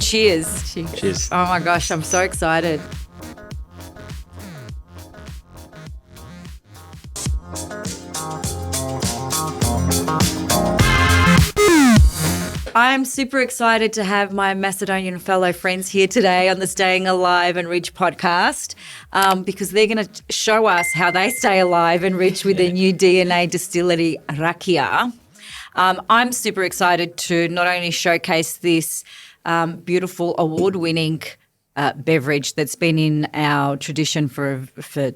cheers. Cheers. Oh my gosh, I'm so excited. I'm super excited to have my Macedonian fellow friends here today on the Staying Alive and Rich podcast because they're going to show us how they stay alive and rich with their new DNA Distillery, Rakija. I'm super excited to not only showcase this beautiful award-winning beverage that's been in our tradition for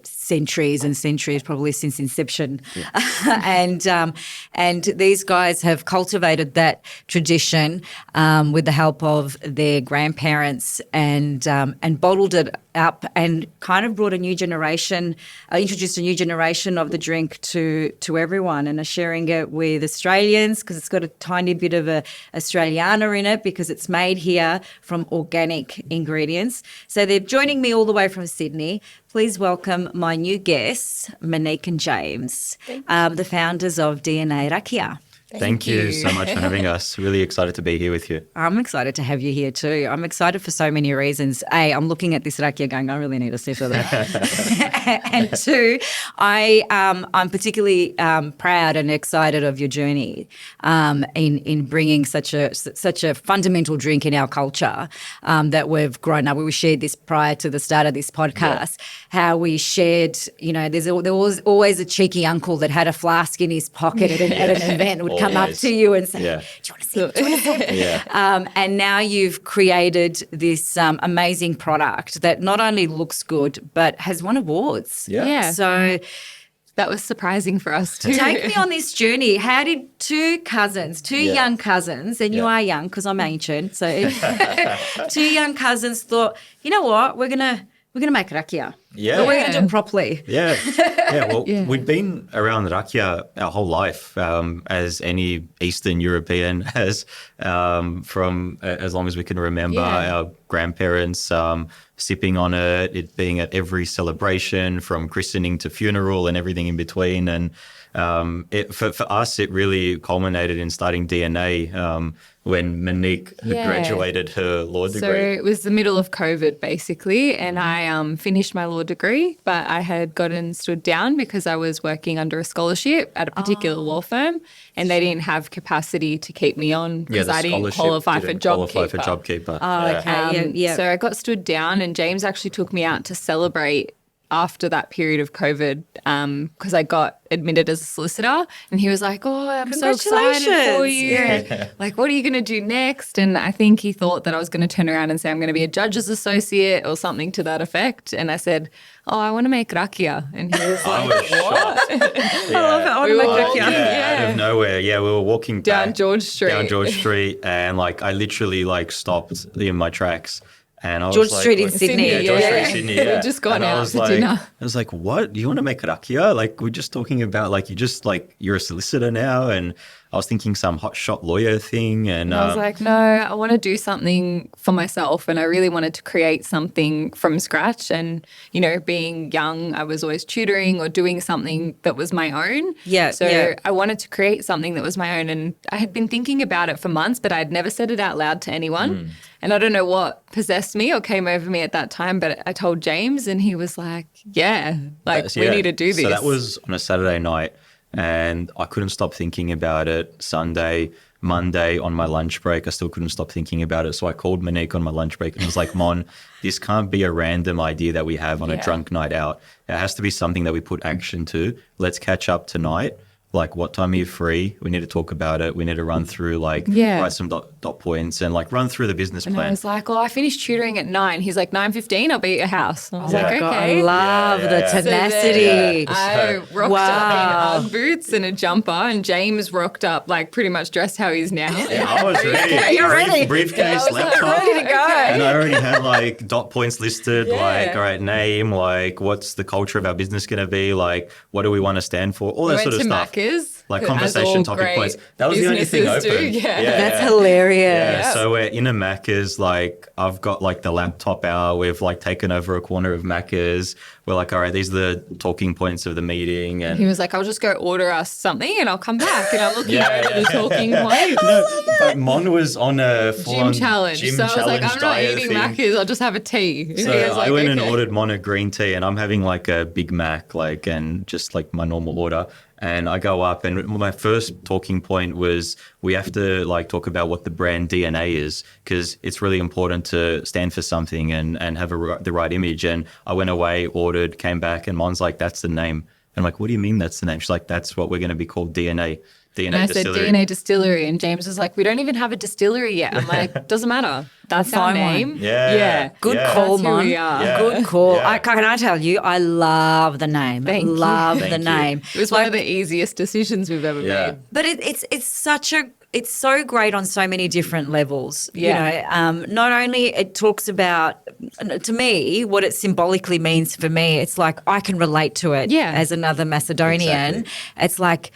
centuries and centuries, probably since inception. Yeah. And these guys have cultivated that tradition with the help of their grandparents and bottled it up and kind of brought a new generation, introduced a new generation of the drink to everyone, and are sharing it with Australians because it's got a tiny bit of a Australiana in it because it's made here from organic ingredients. So they're joining me all the way from Sydney. Please welcome my new guests, Monique and James, the founders of DNA Rakija. Thank you so much for having us. Really excited to be here with you. I'm excited to have you here too. I'm excited for so many reasons. A, I'm looking at this Rakija going, I really need a sip of that. And two, I'm particularly proud and excited of your journey in bringing such a fundamental drink in our culture that we've grown up. We shared this prior to the start of this podcast, how we shared, there was always a cheeky uncle that had a flask in his pocket at an event, would come up to you and say, do you want to sip? Do you want to sip? And now you've created this amazing product that not only looks good but has won awards. Yeah. So that was surprising for us too. Take me on this journey. How did two young cousins, and you are young because I'm ancient, so two young cousins thought, you know what, we're gonna make Rakija. Yeah. But we're going to do it properly. Yeah. Well, we'd been around Rakija our whole life, as any Eastern European has, from as long as we can remember. Our grandparents sipping on it being at every celebration, from christening to funeral and everything in between. And for us, it really culminated in starting DNA when Monique graduated her law degree. So it was the middle of COVID basically, and I finished my law degree, but I had gotten stood down because I was working under a scholarship at a particular law firm, and they didn't have capacity to keep me on because I didn't qualify for JobKeeper. Oh, okay. So I got stood down, and James actually took me out to celebrate after that period of COVID because I got admitted as a solicitor, and he was like, oh, I'm so excited for you. Yeah. Like, what are you going to do next? And I think he thought that I was going to turn around and say I'm going to be a judge's associate or something to that effect. And I said, oh, I want to make Rakija. And he was like, what? I love it. I want to make Rakija. Out of nowhere. Yeah, we were walking down George Street. And I literally stopped in my tracks. And I was George Street in Sydney. George Street in Sydney, yeah. We'd just gone out for dinner. I was like, what? Do you want to make Rakija? We're just talking about, you're a solicitor now. And I was thinking some hotshot lawyer thing. And I was like, no, I want to do something for myself. And I really wanted to create something from scratch. And, being young, I was always tutoring or doing something that was my own. So I wanted to create something that was my own. And I had been thinking about it for months, but I had never said it out loud to anyone. And I don't know what possessed me or came over me at that time, but I told James, and he was like, we need to do this. So that was on a Saturday night, and I couldn't stop thinking about it. Sunday, Monday on my lunch break, I still couldn't stop thinking about it. So I called Monique on my lunch break and was like, Mon, this can't be a random idea that we have on a drunk night out. It has to be something that we put action to. Let's catch up tonight. What time are you free? We need to talk about it. We need to run through, write some dot points and, run through the business plan. And I was like, I finished tutoring at 9. He's like, 9:15, I'll be at your house. I was like, okay. I love the tenacity. So I rocked up in Ugg boots and a jumper, and James rocked up, pretty much dressed how he's now. Yeah, I was ready. You're ready. Briefcase, laptop. Ready to go. And I already had, dot points listed, all right, name, what's the culture of our business going to be, what do we want to stand for, all that sort of stuff. like conversation topic place. That was the only thing open. That's hilarious. Yeah. So we're in a Macca's, like I've got like the laptop out. We've like taken over a corner of Macca's. We're like, all right, these are the talking points of the meeting. And he was like, I'll just go order us something and I'll come back. And I'm looking over the talking points. No, but Mon was on a gym challenge. So I was like, I'm not eating Macca's. I'll just have a tea. So I went and ordered Mon a green tea, and I'm having like a Big Mac, like, and just like my normal order. And I go up, and my first talking point was we have to like talk about what the brand DNA is, because it's really important to stand for something and have the right image. And I went away, ordered, came back, and Mon's like, that's the name. And I'm like, what do you mean that's the name? She's like, that's what we're going to be called, DNA and I Distillery. said DNA Distillery, and James was like, we don't even have a distillery yet. I'm like, doesn't matter. That's our name. Yeah. Good call, Mon. Yeah. Good call. Can I tell you, I love the name. Thank you. Love the name. It was one of the easiest decisions we've ever made. But it's so great on so many different levels. Yeah. You know, not only it talks about, to me, what it symbolically means for me, it's like I can relate to it as another Macedonian. Exactly. It's like,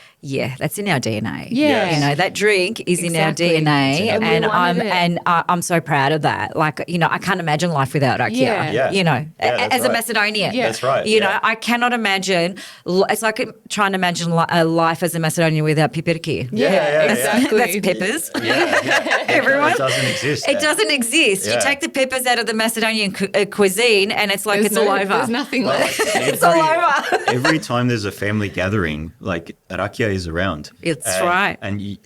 that's in our DNA. Yeah. You know, that drink is in our DNA, and I'm so proud of that. Like, you know, I can't imagine life without Rakija. Yeah. You know, as a right. Macedonian. Yeah. That's right. You know, I cannot imagine. It's like trying to imagine a life as a Macedonian without pipirki. Exactly. That's peppers. Everyone. It doesn't exist. It doesn't exist. You take the peppers out of the Macedonian cuisine, and it's like it's all over. There's nothing left. It's all over. Every time there's a family gathering, like Rakija is around. It's right. And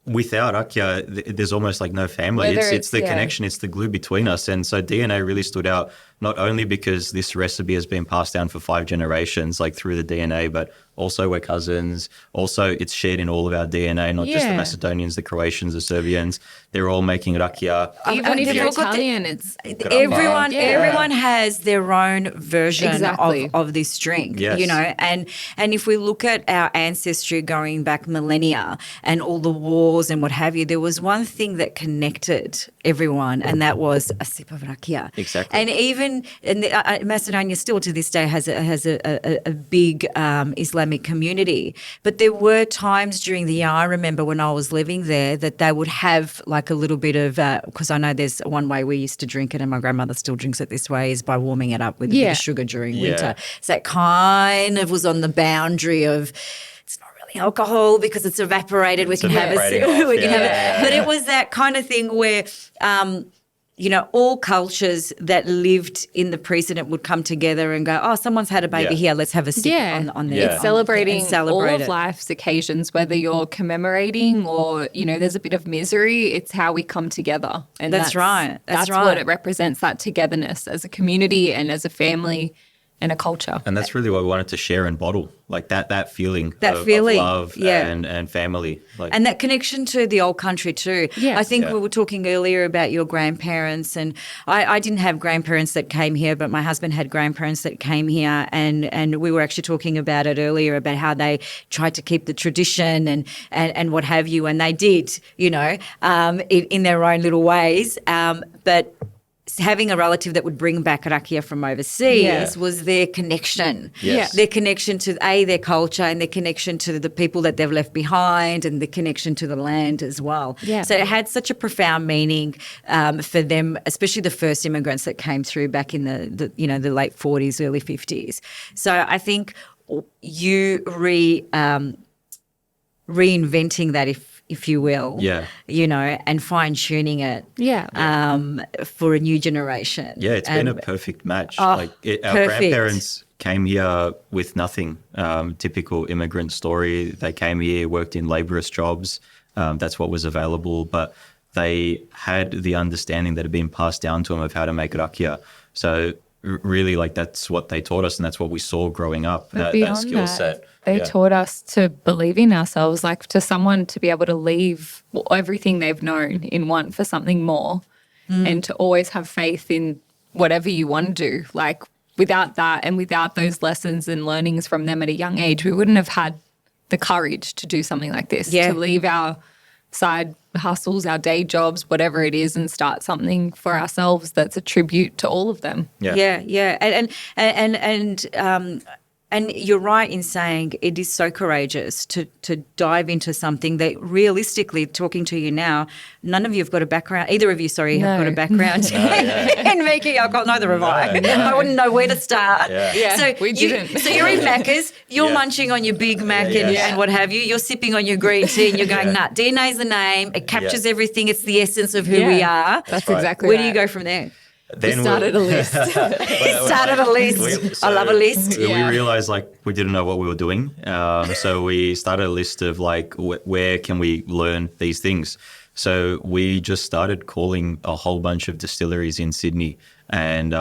without Rakija, there's almost like no family. Whether It's the connection, it's the glue between us. And so DNA really stood out, not only because this recipe has been passed down for 5 generations, like through the DNA, but also we're cousins. Also, it's shared in all of our DNA, not just the Macedonians, the Croatians, the Serbians. They're all making Rakija. Even if you're Italian, it's everyone has their own version Exactly. of this drink. Yes. You know, and if we look at our ancestry going back millennia and all the wars and what have you, there was one thing that connected everyone, and that was a sip of Rakija. Exactly. And even Macedonia still to this day has a big Islamic community. But there were times during the year, I remember when I was living there, that they would have like a little bit of, because I know there's one way we used to drink it, and my grandmother still drinks it this way, is by warming it up with a bit of sugar during winter. So that kind of was on the boundary of, it's not really alcohol because it's evaporated. We can have a sip. We can have it. But it was that kind of thing where you know, all cultures that lived in the precedent would come together and go, oh, someone's had a baby here, let's have a sip on there. It's celebrating all of it. life's occasions, whether you're commemorating or, you know, there's a bit of misery. It's how we come together. And that's right. That's right. what it represents, that togetherness as a community and as a family and a culture. And that's really what we wanted to share and bottle, like that feeling of love and family. Like, and that connection to the old country too. Yes. I think we were talking earlier about your grandparents, and I didn't have grandparents that came here, but my husband had grandparents that came here, and we were actually talking about it earlier about how they tried to keep the tradition and what have you, and they did, you know, in their own little ways. But having a relative that would bring back Rakija from overseas was their connection. Yes. Their connection to their culture, and their connection to the people that they've left behind, and the connection to the land as well. Yeah. So it had such a profound meaning for them, especially the first immigrants that came through back in the late 40s, early 50s. So I think you reinventing that, if you will, you know, and fine-tuning it for a new generation. Yeah, it's been a perfect match. Our grandparents came here with nothing, typical immigrant story. They came here, worked in laborious jobs. That's what was available. But they had the understanding that had been passed down to them of how to make Rakija. So really, like, that's what they taught us, and that's what we saw growing up, that skill set. They taught us to believe in ourselves, like to someone to be able to leave everything they've known in want for something more and to always have faith in whatever you want to do. Like without that and without those lessons and learnings from them at a young age, we wouldn't have had the courage to do something like this, to leave our side hustles, our day jobs, whatever it is, and start something for ourselves that's a tribute to all of them. And And you're right in saying it is so courageous to dive into something that realistically, talking to you now, none of you have got a background, either of you, sorry, have got a background in making alcohol. Neither have I. I wouldn't know where to start. So we didn't. So you're in Macca's, you're munching on your Big Mac and what have you. You're sipping on your green tea and you're going, nah, DNA's the name. It captures everything. It's the essence of who we are. That's exactly Where do you go from there? Then we started a list. Started a list. I love a list. We realized we didn't know what we were doing. So we started a list of where can we learn these things. So we just started calling a whole bunch of distilleries in Sydney and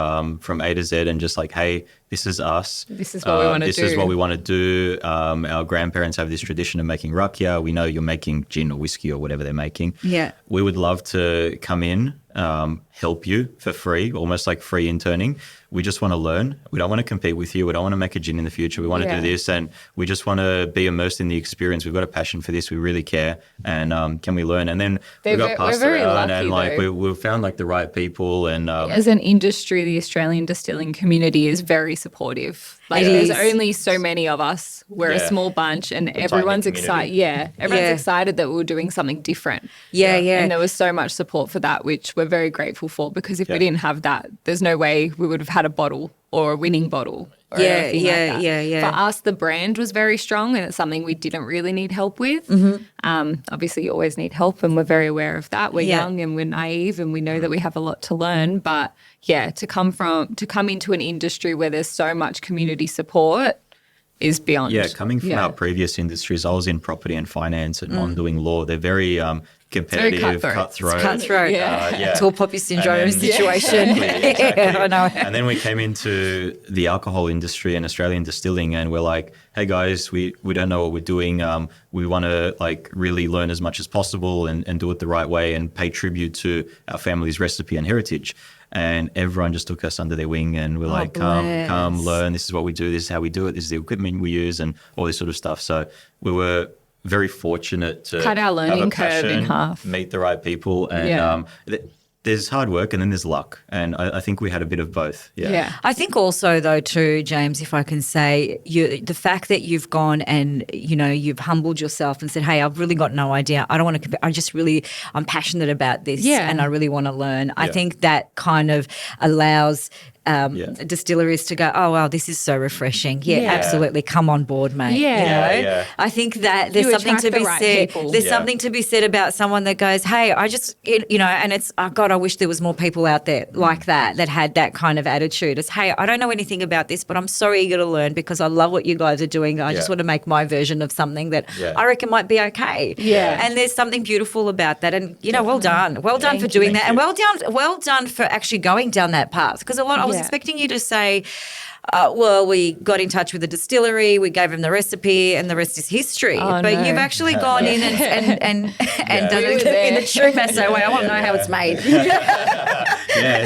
from A to Z and just hey, this is us. This is what we want to do. This is what we want to do. Our grandparents have this tradition of making Rakija. We know you're making gin or whiskey or whatever they're making. Yeah. We would love to come in, help you for free, almost like free interning. We just want to learn. We don't want to compete with you. We don't want to make a gin in the future. We want to do this and we just want to be immersed in the experience. We've got a passion for this. We really care. And can we learn? And then we got passed around and we found the right people. And as an industry, the Australian distilling community is very supportive. There's only so many of us. We're a small bunch and everyone's excited. Everyone's excited that we're doing something different. And there was so much support for that, which we're very grateful for, because if we didn't have that, there's no way we would have had a bottle or a winning bottle. For us, the brand was very strong and it's something we didn't really need help with. Obviously, you always need help and we're very aware of that. We're young and we're naive and we know that we have a lot to learn. But to come into an industry where there's so much community support is beyond. Coming from our previous industries, I was in property and finance and on doing law. They're very competitive, cutthroat. It's cutthroat. Tall poppy syndrome situation. Exactly. I know. And then we came into the alcohol industry and Australian distilling and we're like, hey guys, we don't know what we're doing. We want to really learn as much as possible and do it the right way and pay tribute to our family's recipe and heritage. And everyone just took us under their wing and we're come learn. This is what we do. This is how we do it. This is the equipment we use and all this sort of stuff. So we were very fortunate to cut our learning have a passion, curve in half, meet the right people, and there's hard work and then there's luck. And I think we had a bit of both. I think also though too, James, if I can say, the fact that you've gone and, you've humbled yourself and said, hey, I've really got no idea. I don't want to I'm passionate about this and I really want to learn. I think that kind of allows distilleries to go, oh, wow, this is so refreshing. Absolutely. Come on board, mate. I think that there's something to be said. There's something to be said about someone that goes, hey, I just, and it's, oh God, I wish there was more people out there like that had that kind of attitude. It's, hey, I don't know anything about this, but I'm so eager to learn because I love what you guys are doing. I just want to make my version of something that I reckon might be okay. And there's something beautiful about that. And, well done. Well done for doing that. And well done for actually going down that path. Because I was expecting you to say, we got in touch with the distillery, we gave them the recipe, and the rest is history. You've actually gone in and done it in the true Masso way. I want to know how it's made.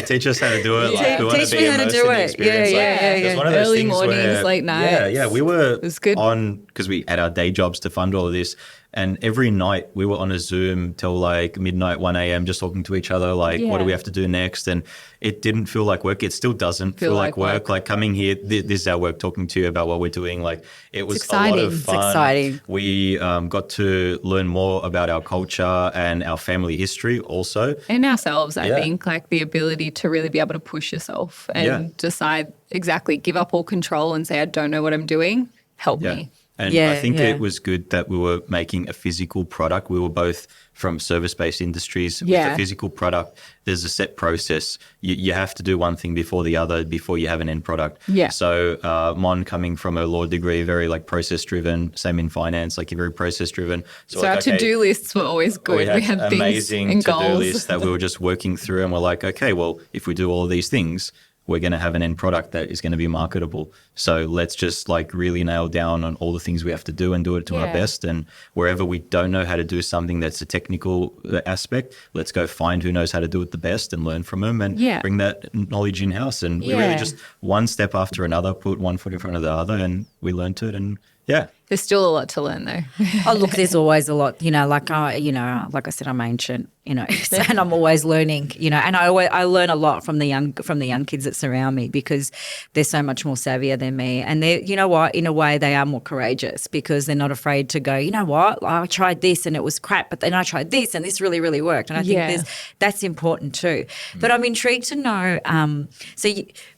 Teach us how to do it. Teach me how to do it. It's one of those early things mornings, late nights. We were it was good. on, because we had our day jobs to fund all of this. And every night we were on a Zoom till midnight, 1 a.m. just talking to each other, what do we have to do next? And it didn't feel like work. It still doesn't feel like work. Coming here, this is our work, talking to you about what we're doing. It was a lot of fun. It's exciting. We got to learn more about our culture and our family history also. And ourselves, I think, the ability to really be able to push yourself and decide exactly, give up all control and say, I don't know what I'm doing, help me. And I think it was good that we were making a physical product. We were both from service-based industries. With a physical product, there's a set process. You have to do one thing before the other before you have an end product. So Mon coming from a law degree, very process-driven, same in finance, you're very process-driven. So our to-do lists were always good. We had things amazing and to-do goals lists that we were just working through and we're like, okay, well, if we do all of these things, we're going to have an end product that is going to be marketable. So let's just really nail down on all the things we have to do and do it to our best. And wherever we don't know how to do something that's a technical aspect, let's go find who knows how to do it the best and learn from them and bring that knowledge in-house. And we really just one step after another, put one foot in front of the other and we learned it and There's still a lot to learn though. Oh, look, there's always a lot, like I said, I'm ancient, and I'm always learning, and I learn a lot from the young kids that surround me because they're so much more savvier than me. And they're, in a way they are more courageous because they're not afraid to go, I tried this and it was crap, but then I tried this and this really, really worked. And I think that's important too. But I'm intrigued to know,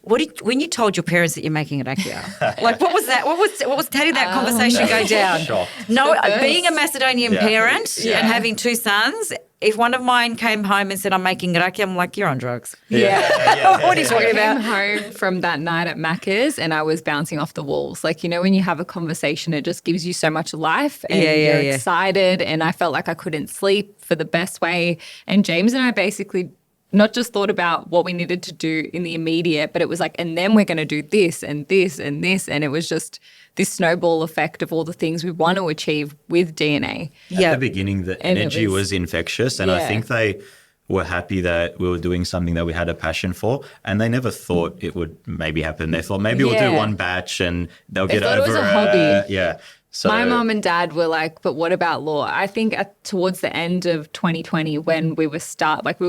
when you told your parents that you're making a Rakija, like what was that? How did that conversation go down? Shocked. No, being a Macedonian parent and having two sons, if one of mine came home and said, I'm making Rakija, I'm like, you're on drugs. Yeah. What are you talking about? I came home from that night at Macca's and I was bouncing off the walls. Like, when you have a conversation, it just gives you so much life and you're excited. And I felt like I couldn't sleep for the best way. And James and I basically not just thought about what we needed to do in the immediate, but it was like, and then we're going to do this and this and this. And it was just this snowball effect of all the things we want to achieve with DNA. At the beginning, the energy was infectious. And I think they were happy that we were doing something that we had a passion for. And they never thought it would maybe happen. They thought maybe we'll do one batch and they'll get over it. It was a hobby. Yeah. So, my mom and dad were like, but what about law? I think towards the end of 2020 when we were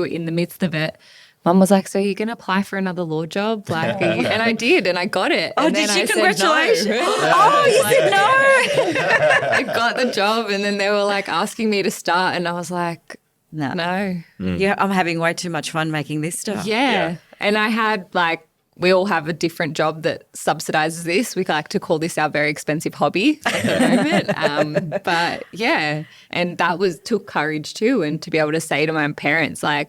in the midst of it, Mum was like, so you're going to apply for another law job? And I did, and I got it. Oh, and did then you? Congratulations. No. Oh, you said no. I got the job, and then they were like asking me to start, and I was like, no. Yeah, I'm having way too much fun making this stuff. Yeah. And I had we all have a different job that subsidizes this. We like to call this our very expensive hobby at the moment. But yeah, and that took courage too. And to be able to say to my parents, no,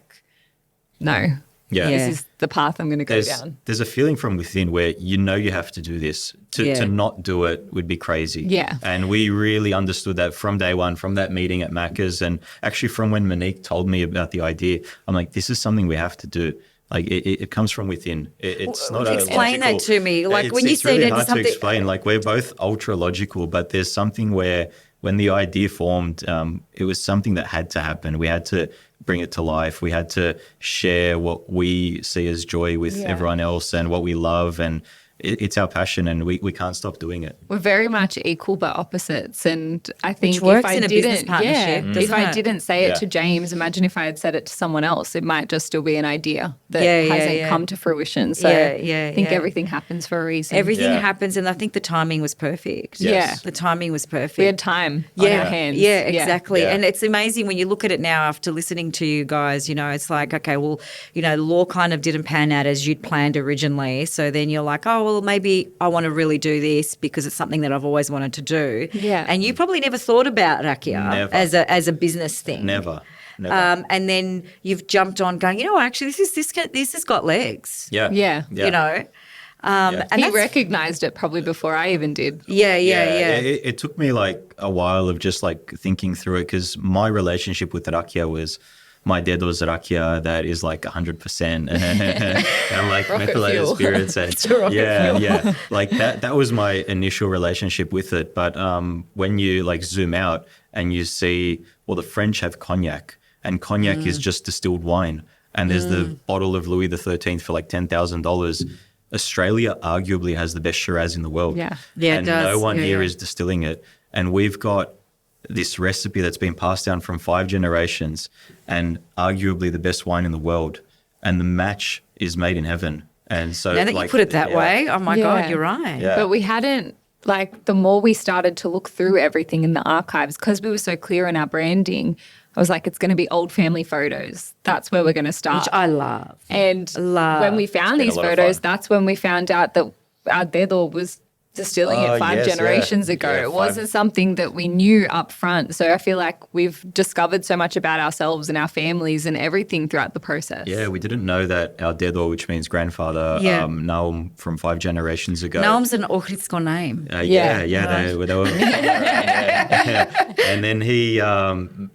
this is the path I'm going to go down. There's a feeling from within where you have to do this. To not do it would be crazy. Yeah. And we really understood that from day one, from that meeting at Macca's, and actually from when Monique told me about the idea, I'm like, this is something we have to do. Like it comes from within. It's not explain that to me. Like when you said really it, hard to explain. Like we're both ultra logical, but there's something where when the idea formed, it was something that had to happen. We had to bring it to life. We had to share what we see as joy with everyone else and what we love, and it's our passion, and we can't stop doing it. We're very much equal but opposites, and I think if I didn't say it to James, imagine if I had said it to someone else, it might just still be an idea that hasn't come to fruition. So I think everything happens for a reason. Everything happens, and I think the timing was perfect. Yes. The timing was perfect. We had time on our hands. Yeah, exactly. Yeah. And it's amazing when you look at it now after listening to you guys, it's like, okay, well, law kind of didn't pan out as you'd planned originally. So then you're like, oh, well, maybe I want to really do this because it's something that I've always wanted to do. Yeah. And you probably never thought about Rakija as a business thing. Never. And then you've jumped on going, actually, this has got legs. Yeah. And he recognised it probably before I even did. Yeah. It took me a while of just thinking through it because my relationship with Rakija was my dad was Rakija that is 100% and methylated spirits and that was my initial relationship with it. But when you zoom out and you see, well, the French have cognac, and cognac is just distilled wine, and there's the bottle of Louis XIII for $10,000. Australia arguably has the best Shiraz in the world. And it does. No one here is distilling it, and we've got this recipe that's been passed down from 5 generations and arguably the best wine in the world, and the match is made in heaven. And so now that you put it that way, oh my God, you're right. But we hadn't, the more we started to look through everything in the archives, because we were so clear in our branding, I was like, it's going to be old family photos. That's where we're going to start. Which I love. And when we found these photos, that's when we found out that our dedo was distilling it 5 generations ago. It wasn't something that we knew up front. So I feel like we've discovered so much about ourselves and our families and everything throughout the process. Yeah, we didn't know that our dedo, which means grandfather, Naum from 5 generations ago. Naum's an Ugrinovski name. They were And then he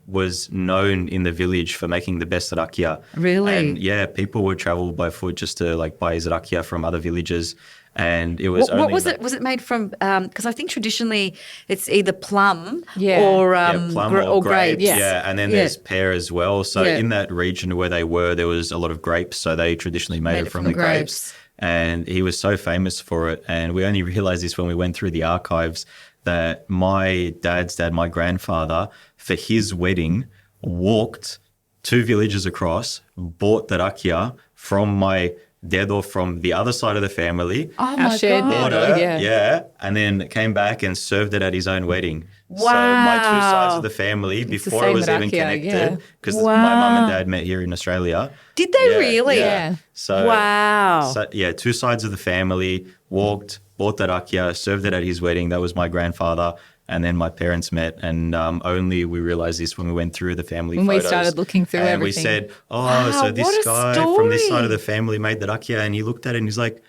was known in the village for making the best Rakija. Really? And people would travel by foot just to buy his Rakija from other villages. And it was what was it? Was it made from? Because I think traditionally it's either plum or plum or grapes. Yes. And then there's pear as well. So in that region where they were, there was a lot of grapes. So they traditionally made it from the grapes. And he was so famous for it. And we only realized this when we went through the archives that my dad's dad, my grandfather, for his wedding, walked 2 villages across, bought the Rakija from my dedo from the other side of the family. Oh my God. Yeah. And then came back and served it at his own wedding. Wow. So my 2 sides of the family, before it was even connected, because my mum and dad met here in Australia. Did they really? Yeah. So, wow. So, 2 sides of the family walked, bought the Rakija, served it at his wedding. That was my grandfather. And then my parents met, and only we realized this when we went through the family photos. When we started looking through everything. And we said, so this guy from this side of the family made the Rakija, and he looked at it and he's like,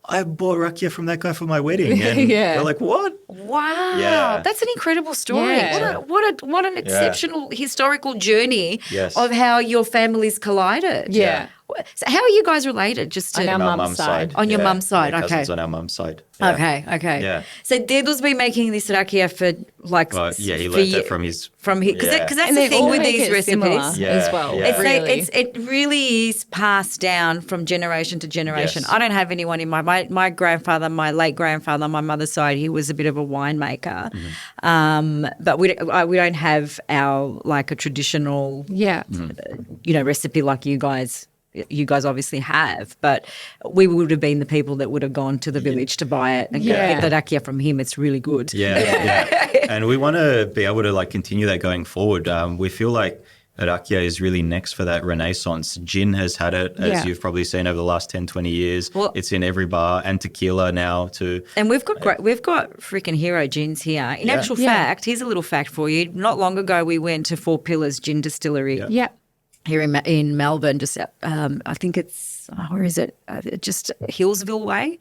I bought Rakija from that guy for my wedding. And we're like, what? Wow. Yeah. That's an incredible story. Yeah. What an exceptional historical journey of how your families collided. Yeah. So how are you guys related? Just on to, our mum's side. On your mum's side, yeah, okay. Cousins on our mum's side. Yeah. Okay. Yeah. So Dedo's been making this Rakija for he learned it from his... Because that's the thing with these recipes. As well. Yeah. It really is passed down from generation to generation. Yes. I don't have anyone in my grandfather, my late grandfather, on my mother's side, he was a bit of a winemaker. But we don't have a traditional recipe like you guys obviously have, but we would have been the people that would have gone to the village to buy it and get the Rakija from him. It's really good. Yeah. And we want to be able to continue that going forward. We feel like Rakija is really next for that renaissance. Gin has had it, as you've probably seen over the last 10, 20 years. Well, it's in every bar, and tequila now too. And we've got freaking hero gins here. In actual fact, here's a little fact for you. Not long ago, we went to 4 Pillars Gin Distillery. Yeah. Here in Melbourne, just I think it's where is it? Just Hillsville way,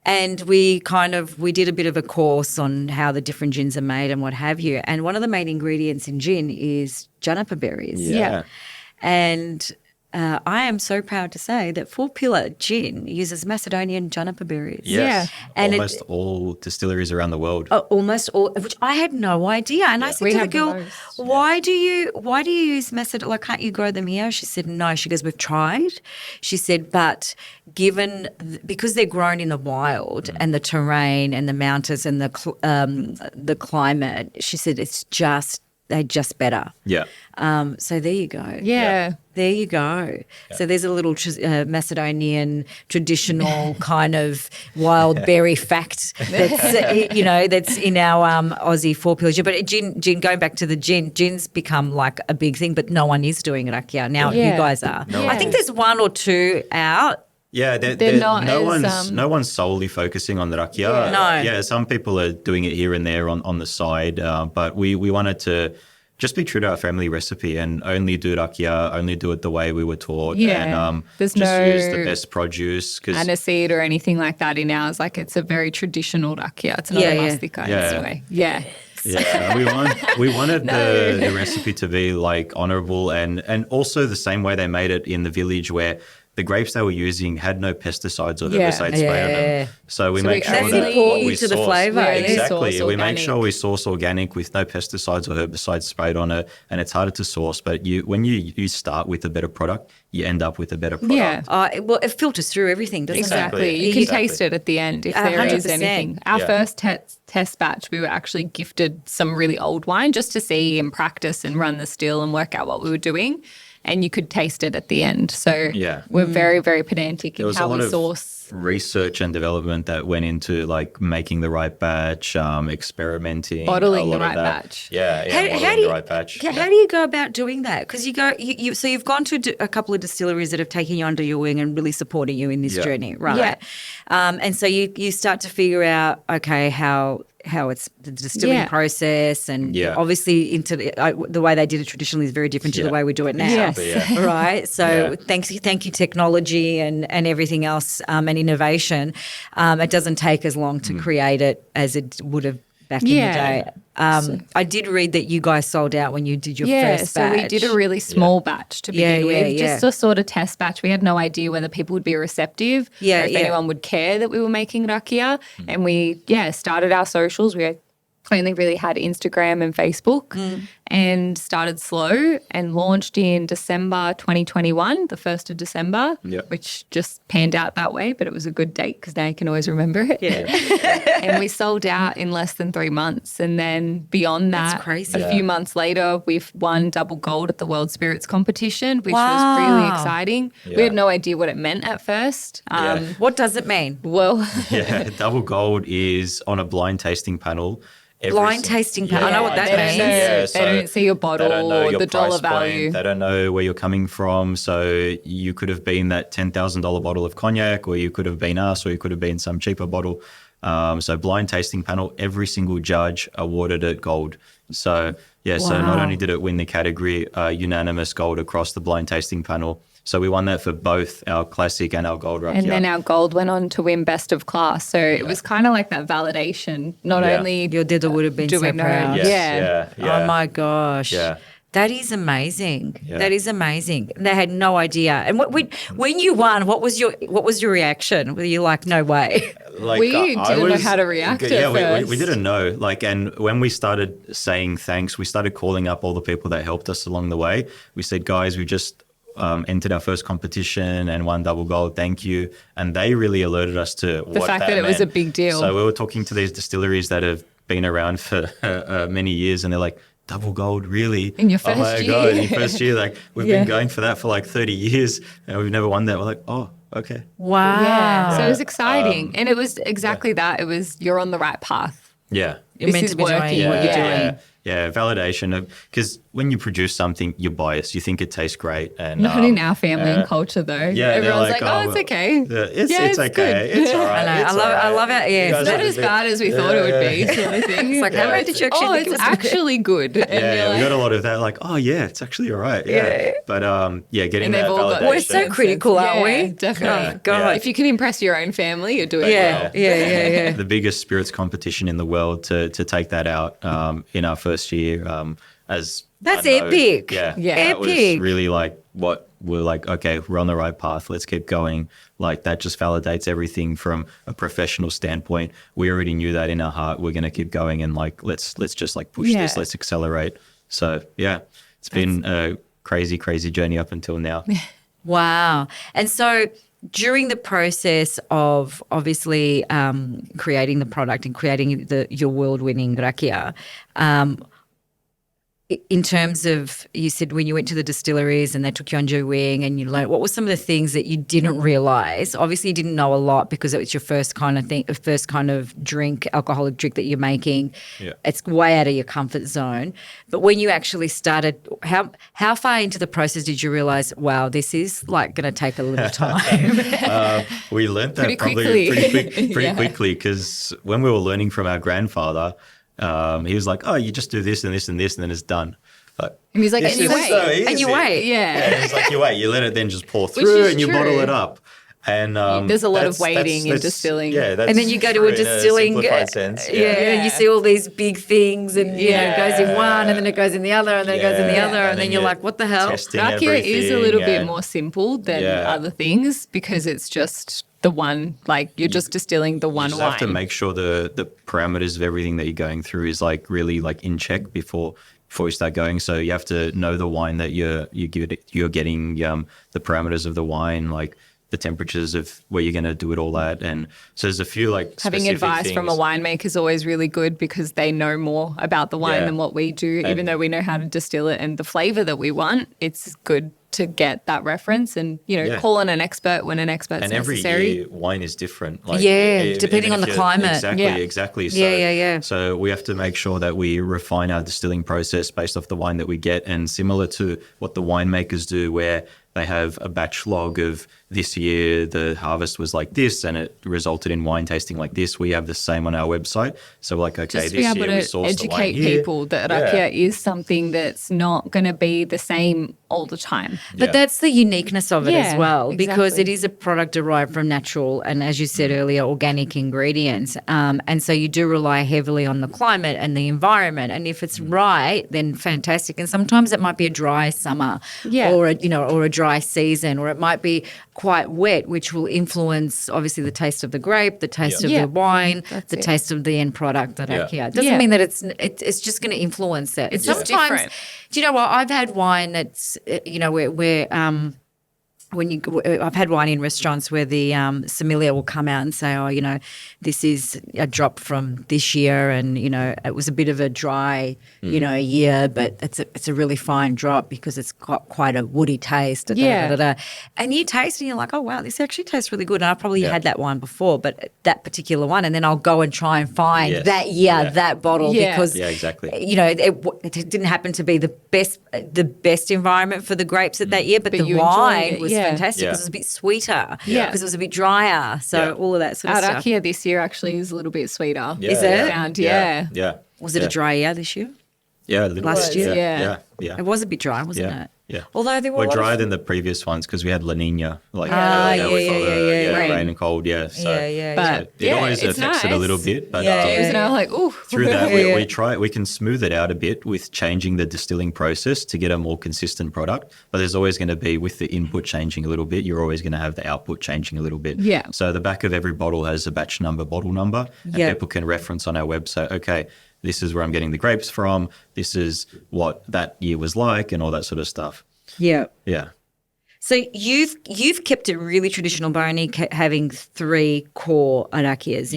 and we did a bit of a course on how the different gins are made and what have you. And one of the main ingredients in gin is juniper berries. Yeah. And I am so proud to say that 4 Pillar Gin uses Macedonian juniper berries. Yes. And almost all distilleries around the world. Almost all, which I had no idea. And I said to the girl, why do you use Macedonian? Like, can't you grow them here? She said, no. She goes, we've tried. She said, but because they're grown in the wild and the terrain and the mountains and the climate, she said they're just better. Yeah. So there you go. Yeah. There you go. Yeah. So there's a little Macedonian traditional kind of wild berry fact that's that's in our Aussie 4 Pillars. But gin, going back to the gin's become like a big thing, but no one is doing Rakija now. You guys are. I think there's 1 or 2 out. Yeah, they're not no one's solely focusing on the Rakija. No. Some people are doing it here and there on the side, but we wanted to just be true to our family recipe and only do Rakija, only do it the way we were taught. Yeah, and there's just use the best produce. Aniseed or anything like that in ours. Like, it's a very traditional Rakija. It's not a mastica way. Yeah. Yeah, we wanted the recipe to be honourable and also the same way they made it in the village, where the grapes they were using had no pesticides or herbicide spray on them. So we make sure that's that important we to the source, flavour. Exactly. We make sure we source organic with no pesticides or herbicides sprayed on it, and it's harder to source. But when you start with a better product, you end up with a better product. Yeah. Well, it filters through everything, doesn't it? Exactly. You can taste it at the end if there 100%. is anything. Our first test batch, we were actually gifted some really old wine just to see and practice and run the still and work out what we were doing. And you could taste it at the end. So we're very, very pedantic in how we source. Research and development that went into making the right batch, experimenting, bottling the right batch. Bottling the right batch. How do you go about doing that? Because so you've gone to a couple of distilleries that have taken you under your wing and really supporting you in this journey, right? Yeah. And so you start to figure out, okay, how it's the distilling process, and obviously into the way they did it traditionally is very different to the way we do it now. Yes. Right. So thank you technology and everything else and innovation. It doesn't take as long to create it as it would have back in the day. I did read that you guys sold out when you did your first batch. So we did a really small batch to begin with, just a sort of test batch. We had no idea whether people would be receptive or if anyone would care that we were making Rakija. And we, started our socials. We only really had Instagram and Facebook and started slow and launched in December 2021, the 1st of December, which just panned out that way, but it was a good date because now you can always remember it. Yeah. And we sold out in less than 3 months. And then beyond that, a few months later, we've won double gold at the World Spirits competition, which was really exciting. Yeah. We had no idea what it meant at first. What does it mean? Well, double gold is on a blind tasting panel. Blind tasting panel. I know what that means. They don't see your bottle or the dollar value. They don't know where you're coming from. So you could have been that $10,000 bottle of cognac, or you could have been us, or you could have been some cheaper bottle. So blind tasting panel, every single judge awarded it gold. So so not only did it win the category, unanimous gold across the blind tasting panel. So we won that for both our classic and our gold Rakija. And then our gold went on to win best of class. So it was kind of like that validation. Not only your didder would have been so proud. Yes. Oh my gosh. Yeah. That is amazing. Yeah. That is amazing. They had no idea. And when you won, what was your reaction? Were you like, no way? Like, we didn't know how to react at first. We didn't know. Like, and when we started saying thanks, we started calling up all the people that helped us along the way. We said, guys, we just entered our first competition and won double gold. Thank you. And they really alerted us to the fact that it was a big deal. So we were talking to these distilleries that have been around for many years, and they're like, double gold, really? In your first year? Oh my God, in your first year. Like, we've been going for that for like 30 years and we've never won that. We're like, oh, okay. Wow. Yeah. So it was exciting. And it was exactly that. It was, you're on the right path. Yeah. You're meant to be doing what you're doing. Yeah, validation. Because when you produce something, you're biased. You think it tastes great. And not in our family and culture, though. Yeah, everyone's like, oh, it's okay. It's okay. Good. It's all right. I love it. Yeah, it's not as bad as we thought it would be, sort of thing. It's like, how did you actually think it's actually good? And we got a lot of that, like, oh, yeah, it's actually all right. Yeah. But, getting that validation. We're so critical, aren't we? Definitely. Oh, God. If you can impress your own family, you're doing well. Yeah. The biggest spirits competition in the world to take that out in our first year. That's epic. Yeah. Epic. That was really like what we're like, okay, we're on the right path. Let's keep going. Like, that just validates everything from a professional standpoint. We already knew that in our heart. We're going to keep going and like, let's just like push this. Let's accelerate. So it's been a crazy, crazy journey up until now. Wow. And so during the process of obviously creating the product and creating your world-winning Rakija, in terms of, you said when you went to the distilleries and they took you under your wing and you learned, what were some of the things that you didn't realise? Obviously you didn't know a lot because it was your first kind of drink, alcoholic drink that you're making. Yeah. It's way out of your comfort zone. But when you actually started, how far into the process did you realise, wow, this is like going to take a little time? We learned that pretty quickly, because when we were learning from our grandfather, he was like, oh, you just do this and this and this and then it's done. And he's like, and you wait. So and you wait. Yeah. It's like, you wait. You let it then just pour through and you bottle it up. And there's a lot of waiting in distilling. Yeah, and then you go to a distilling. And you see all these big things and it goes in one and then it goes in the other and then it goes in the other and then you're like, what the hell? Rakija is a little bit more simple than other things because it's just the one, like you're just distilling the one wine. You just have to make sure the parameters of everything that you're going through is like really like in check before you start going. So you have to know the wine that you're getting, the parameters of the wine, like the temperatures of where you're going to do it all at. And so there's a few like having advice things. From a winemaker is always really good because they know more about the wine than what we do. Even though we know how to distill it and the flavor that we want, it's good to get that reference and, call on an expert when an expert's and necessary. And every year wine is different. Like, depending on the climate. Exactly. So, So we have to make sure that we refine our distilling process based off the wine that we get, and similar to what the winemakers do where they have a batch log of this year the harvest was like this and it resulted in wine tasting like this. We have the same on our website. So we're like, okay, just this year we sourced the wine here. Just be able to educate people that Rakija is something that's not going to be the same all the time. But that's the uniqueness of it as well, because it is a product derived from natural and, as you said earlier, organic ingredients. And so you do rely heavily on the climate and the environment. And if it's right, then fantastic. And sometimes it might be a dry summer or a dry season, or it might be quite wet, which will influence obviously the taste of the grape, the taste of the wine, taste of the end product, the Rakija. It doesn't mean that it's just going to influence it. It's just different. Do you know what? I've had wine that's, where I've had wine in restaurants where the sommelier will come out and say, this is a drop from this year, and it was a bit of a dry, year, but it's a really fine drop because it's got quite a woody taste. And you taste and you're like, oh wow, this actually tastes really good. And I probably had that wine before, but that particular one, and then I'll go and try and find that year that bottle because exactly. It didn't happen to be the best environment for the grapes at that year, but the wine was fantastic because it was a bit sweeter, because it was a bit drier. So all of that sort of stuff. Rakija this year actually is a little bit sweeter. Is it? Yeah. Was it a dry year this year? Yeah, a little last bit. year. Yeah. It was a bit dry, wasn't it? Yeah. Although there were drier than the previous ones because we had La Nina, rain and cold. So But it always affects it a little bit. But and I was like, ooh. through that, we can smooth it out a bit with changing the distilling process to get a more consistent product. But there's always going to be, with the input changing a little bit, you're always going to have the output changing a little bit. Yeah. So the back of every bottle has a batch number, bottle number, and people can reference on our website, okay, this is where I'm getting the grapes from, this is what that year was like, and all that sort of stuff. Yeah. Yeah. So you've kept it really traditional by only having 3 core Rakijas.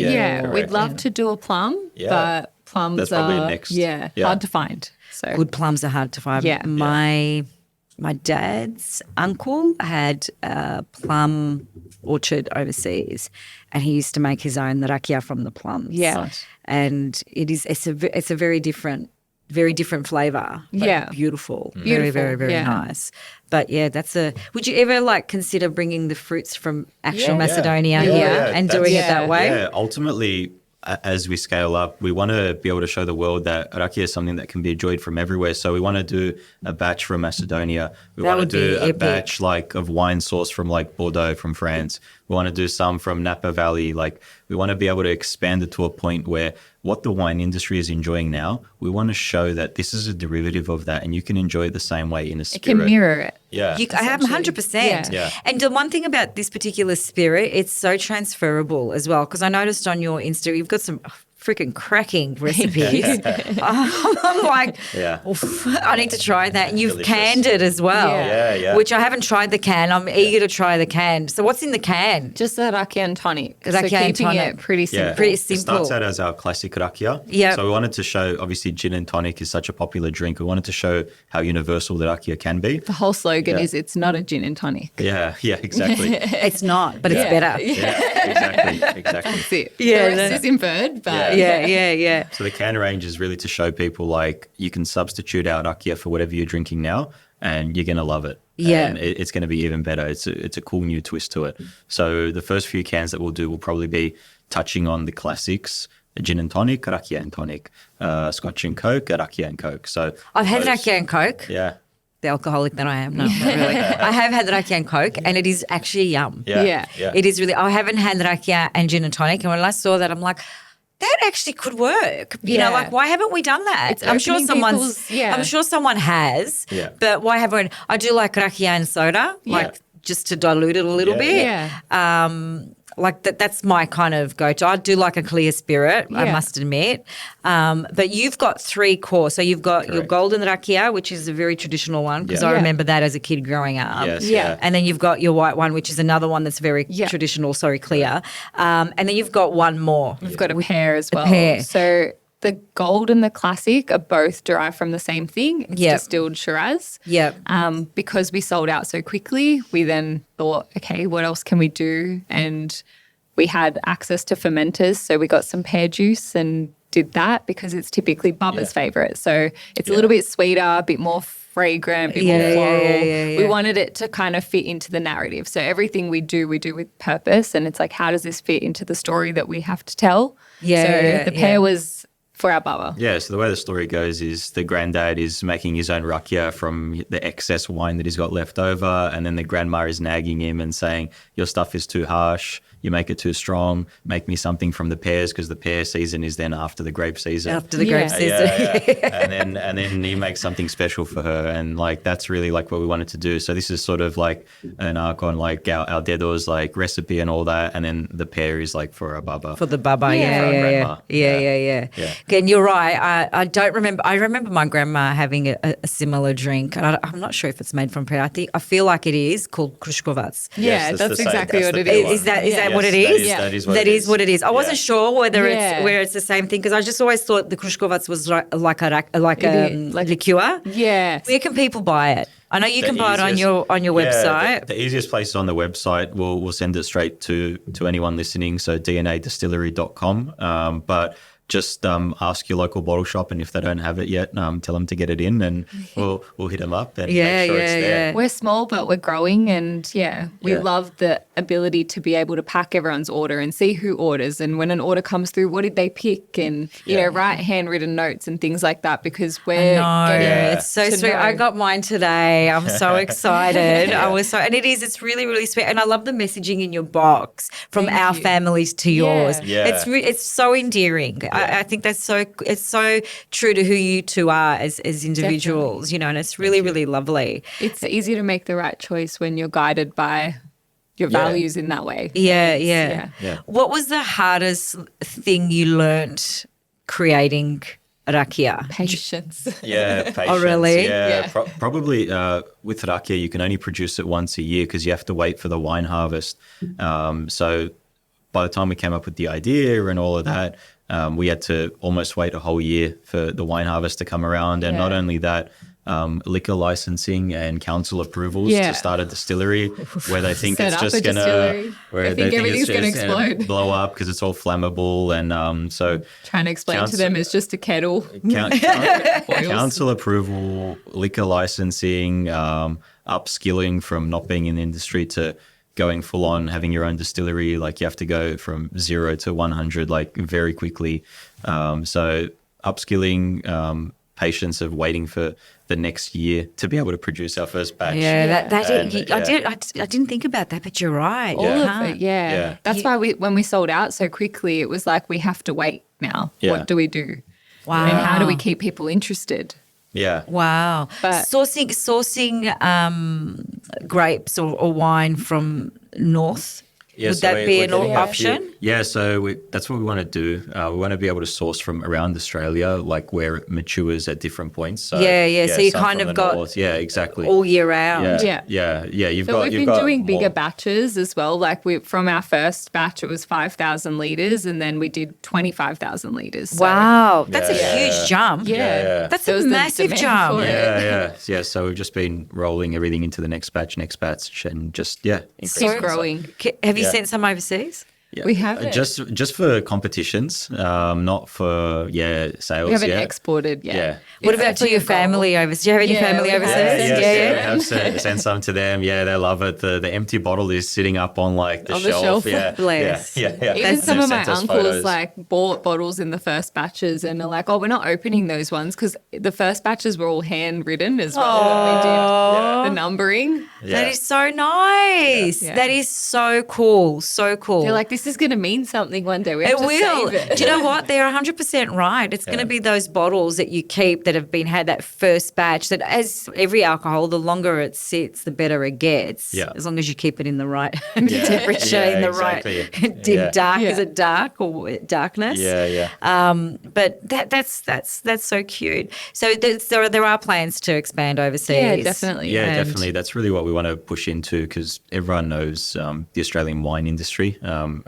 We'd love to do a plum, but plums That's probably next. hard to find. So good plums are hard to find. Yeah. My dad's uncle had a plum orchard overseas, and he used to make his own Rakija from the plums. Yeah. Nice. And it's a very different flavour. Beautiful. Very, very, very nice. But would you ever consider bringing the fruits from actual Macedonia here and doing it that way? Yeah, ultimately, as we scale up, we want to be able to show the world that Rakija is something that can be enjoyed from everywhere. So we want to do a batch from Macedonia. We want to do a batch of wine sourced from Bordeaux from France. We want to do some from Napa Valley. We want to be able to expand it to a point where what the wine industry is enjoying now, we want to show that this is a derivative of that, and you can enjoy it the same way in a spirit. It can mirror it. Yeah. I have 100%. Yeah. And the one thing about this particular spirit, it's so transferable as well, because I noticed on your Insta, you've got some freaking cracking recipes. I'm like, I need to try that. And you've delicious. canned it as well, which I haven't tried the can. I'm eager to try the can. So what's in the can? Just the Rakija and tonic. Rakija and tonic. It pretty simple. Yeah. Pretty simple. It starts out as our classic Rakija. Yeah. So we wanted to show, obviously, gin and tonic is such a popular drink. We wanted to show how universal the Rakija can be. The whole slogan is it's not a gin and tonic. Yeah, exactly. It's not, but it's better. Yeah, exactly. That's it. Yeah, the rest is inferred, but yeah. So the can range is really to show people you can substitute our Rakija for whatever you're drinking now, and you're going to love it. Yeah. And it's going to be even better. It's a cool new twist to it. So the first few cans that we'll do will probably be touching on the classics, gin and tonic, Rakija and tonic, Scotch and Coke, Rakija and Coke. So I've had Rakija and Coke. Yeah. The alcoholic that I am. No, not really. I have had Rakija and Coke, and it is actually yum. Yeah. It is really. I haven't had Rakija and gin and tonic, and when I saw that, I'm like, that actually could work. You know, why haven't we done that? I'm sure someone has. Yeah. But why haven't we? I do like Rakija and soda, just to dilute it a little bit. Yeah. That's my kind of go-to. I do like a clear spirit, I must admit. But you've got 3 core. So you've got your golden Rakija, which is a very traditional one because I remember that as a kid growing up. Yes, And then you've got your white one, which is another one that's very traditional, clear. And then you've got one more. We've got a pear as well. Pear. So the gold and the classic are both derived from the same thing. It's distilled Shiraz. Yeah. Because we sold out so quickly, we then thought, okay, what else can we do? And we had access to fermenters, so we got some pear juice and did that because it's typically Bubba's favourite. So it's a little bit sweeter, a bit more fragrant, a bit more floral. We wanted it to kind of fit into the narrative. So everything we do with purpose, and it's like, how does this fit into the story that we have to tell? So the pear was for our Bubba. Yeah, so the way the story goes is the granddad is making his own Rakija from the excess wine that he's got left over, and then the grandma is nagging him and saying, your stuff is too harsh, you make it too strong. Make me something from the pears, because the pear season is then after the grape season. After the grape season. And then you make something special for her, and like that's really like what we wanted to do. So this is sort of like an arc on like our dedo's like recipe and all that, and then the pear is like for our baba. For the baba, yeah. Again, you're right. I don't remember. I remember my grandma having a similar drink. I'm not sure if it's made from pear. I feel like it is called krushkovac. Yeah, that's exactly what it is. Is that what it is? That is what it is. I wasn't sure whether it's the same thing, because I just always thought the krushkovac was like a liqueur. Yeah. Where can people buy it? I know you can buy it on your website. The easiest place is on the website. We'll send it straight to anyone listening. So dnadistillery.com. But just ask your local bottle shop, and if they don't have it yet, tell them to get it in, and we'll hit them up and make sure it's there. We're small, but we're growing, and we love the ability to be able to pack everyone's order and see who orders, and when an order comes through, what did they pick, and you know, write handwritten notes and things like that, because we're it's so sweet. I got mine today. I'm so excited. And it's really, really sweet, and I love the messaging in your box from our families to yours. It's so endearing. I think it's so true to who you two are as individuals, Definitely. you know, and it's really, really lovely. It's easy to make the right choice when you're guided by your values in that way. Yeah. What was the hardest thing you learnt creating Rakija? Patience. Patience. Oh, really? Probably with Rakija, you can only produce it once a year because you have to wait for the wine harvest. So by the time we came up with the idea and all of that, we had to almost wait a whole year for the wine harvest to come around. And not only that, liquor licensing and council approvals to start a distillery, where they think it's just going to explode, blow up because it's all flammable. And so trying to explain to them it's just a kettle. Council approval, liquor licensing, upskilling from not being in the industry to going full on having your own distillery. Like you have to go from 0 to 100 like very quickly. So upskilling, patience of waiting for the next year to be able to produce our first batch. I didn't think about that, but you're right. All of it, That's why when we sold out so quickly, it was like we have to wait now. What do we do? Wow. And how do we keep people interested? Yeah. Wow. But sourcing grapes or wine from north, would that be an option? So that's what we want to do. We want to be able to source from around Australia, like where it matures at different points. So, so you kind of got exactly all year round. We've been doing bigger batches as well. Like from our first batch, it was 5,000 litres, and then we did 25,000 litres. So. Wow, that's a huge jump. That's a massive jump. So we've just been rolling everything into the next batch, and just keep growing. Have you sent some overseas? Yeah. We haven't. Just for competitions, not for sales. We haven't exported yet. What about to your family overseas? Do you have any family overseas? We have sent some to them. Yeah, they love it. The empty bottle is sitting up on like the shelf. Bless. Even some of my uncles like bought bottles in the first batches and are like, we're not opening those ones, because the first batches were all handwritten as well. We did the numbering. That is so nice. That is so cool. So cool. They're like, this is going to mean something one day. We have to save it. Do you know what? They're 100% right. It's going to be those bottles that you keep that have been had that first batch, that as every alcohol, the longer it sits, the better it gets. Yeah. As long as you keep it in the right temperature, in the right dim dark. Is it dark or darkness? But that's so cute. So there are plans to expand overseas. Yeah, definitely. Yeah, definitely. That's really what we want to push into, because everyone knows the Australian wine industry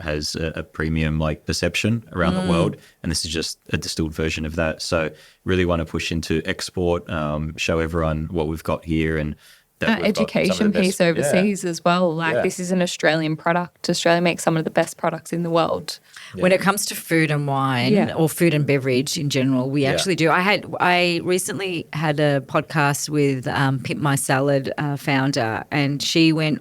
has a premium like perception around the world, and this is just a distilled version of that. So really want to push into export, show everyone what we've got here, and that education piece overseas as well. Like this is an Australian product. Australia makes some of the best products in the world. When it comes to food and wine or food and beverage in general, we actually do. I recently had a podcast with Pimp My Salad founder, and she went